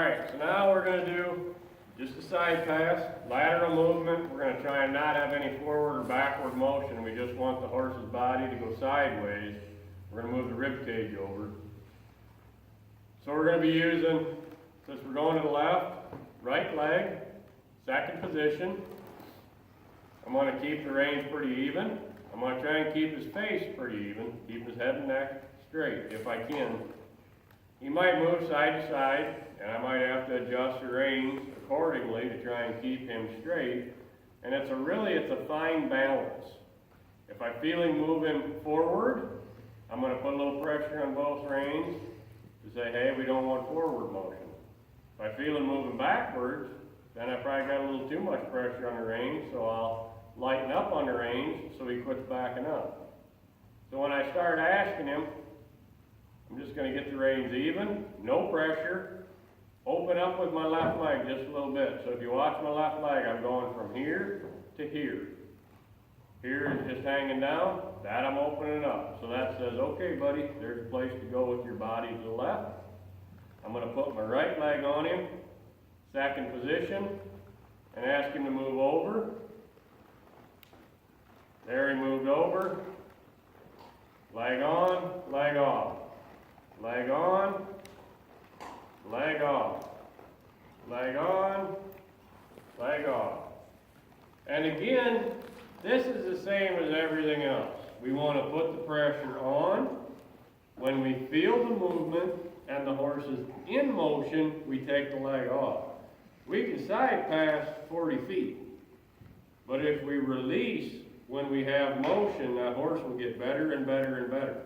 Alright, so now we're going to do just a side pass, lateral movement. We're going to try and not have any forward or backward motion. We just want the horse's body to go sideways. We're going to move the rib cage over. So we're going to be using, since we're going to the left, right leg, second position. I'm going to keep the reins pretty even. I'm going to try and keep his face pretty even, keep his head and neck straight if I can. He might move side to side, and I might have to adjust the reins accordingly to try and keep him straight. And it's a fine balance. If I feel him moving forward, I'm going to put a little pressure on both reins to say, hey, we don't want forward motion. If I feel him moving backwards, then I probably got a little too much pressure on the reins, so I'll lighten up on the reins so he quits backing up. So when I start asking him, I'm just going to get the reins even, no pressure, open up with my left leg just a little bit. So if you watch my left leg, I'm going from here to here. Here is just hanging down, that I'm opening up. So that says, okay buddy, there's a place to go with your body to the left. I'm going to put my right leg on him, second position, and ask him to move over. There he moved over. Leg on, leg off. Leg on, leg off. Leg on, leg off. And again, this is the same as everything else. We want to put the pressure on. When we feel the movement and the horse is in motion, we take the leg off. We can side pass 40 feet. But if we release when we have motion, that horse will get better and better and better.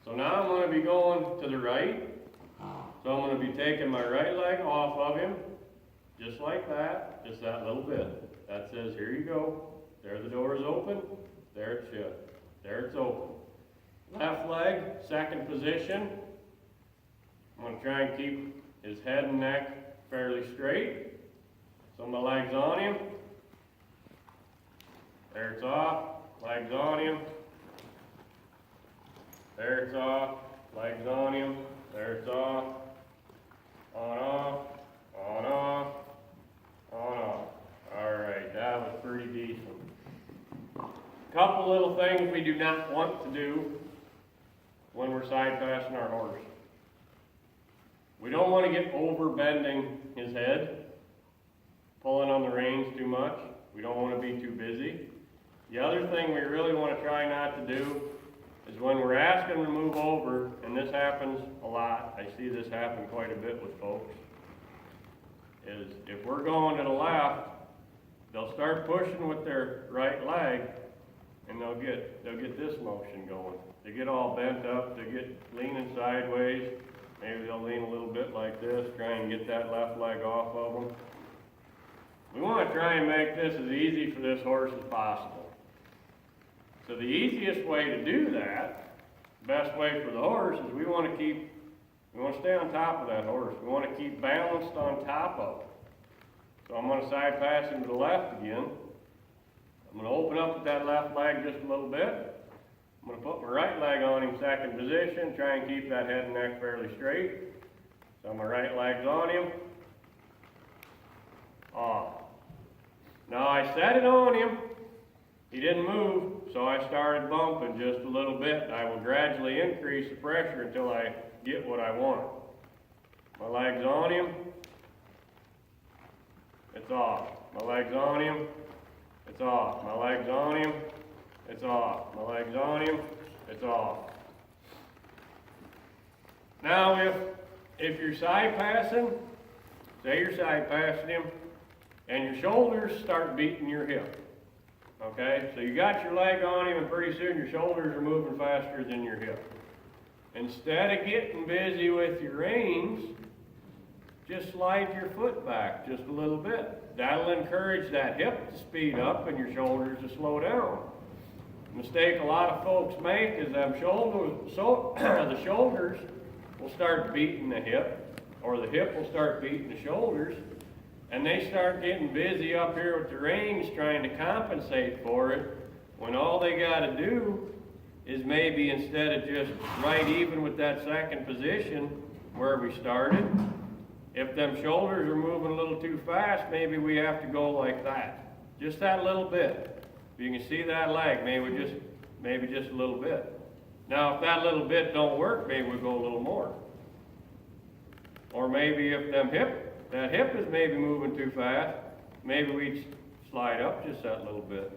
So now I'm going to be going to the right. So I'm going to be taking my right leg off of him, just like that, just that little bit. That says, here you go. There the door is open, there it's shut. There it's open. Left leg, second position. I'm going to try and keep his head and neck fairly straight. So my leg's on him. There it's off, legs on him. There it's off, legs on him. There it's off, on off, on off, on off. Alright, that was pretty decent. Couple little things we do not want to do when we're side passing our horse. We don't want to get over bending his head, pulling on the reins too much. We don't want to be too busy. The other thing we really want to try not to do is when we're asking them to move over, and this happens a lot, I see this happen quite a bit with folks, is if we're going to the left, they'll start pushing with their right leg, and they'll get this motion going. They get all bent up, they get leaning sideways, maybe they'll lean a little bit like this, try and get that left leg off of them. We want to try and make this as easy for this horse as possible. So the easiest way to do that, best way for the horse, is we want to stay on top of that horse. We want to keep balanced on top of it. So I'm going to side pass him to the left again. I'm going to open up with that left leg just a little bit. I'm going to put my right leg on him, second position, try and keep that head and neck fairly straight. So my right leg's on him. Off. Now I set it on him. He didn't move, so I started bumping just a little bit. I will gradually increase the pressure until I get what I want. My leg's on him. It's off. My leg's on him. It's off. My leg's on him. It's off. My leg's on him. It's off. Now if you're side passing, say you're side passing him, and your shoulders start beating your hip. Okay, so you got your leg on him, and pretty soon your shoulders are moving faster than your hip. Instead of getting busy with your reins, just slide your foot back just a little bit. That'll encourage that hip to speed up and your shoulders to slow down. The mistake a lot of folks make is the shoulders will start beating the hip, or the hip will start beating the shoulders, and they start getting busy up here with the reins trying to compensate for it, when all they got to do is maybe instead of just right even with that second position where we started, If them shoulders are moving a little too fast, maybe we have to go like that. Just that little bit. If you can see that leg, maybe just a little bit. Now, if that little bit don't work, maybe we go a little more. Or maybe if that hip is maybe moving too fast, maybe we slide up just that little bit.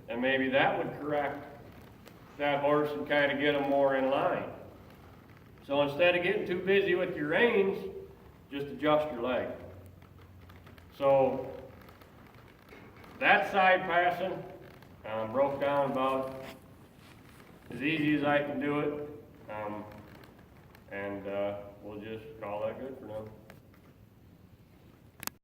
And maybe that would correct that horse and kind of get them more in line. So instead of getting too busy with your reins, just adjust your leg. So that side passing broke down about as easy as I can do it. And we'll just call that good for now.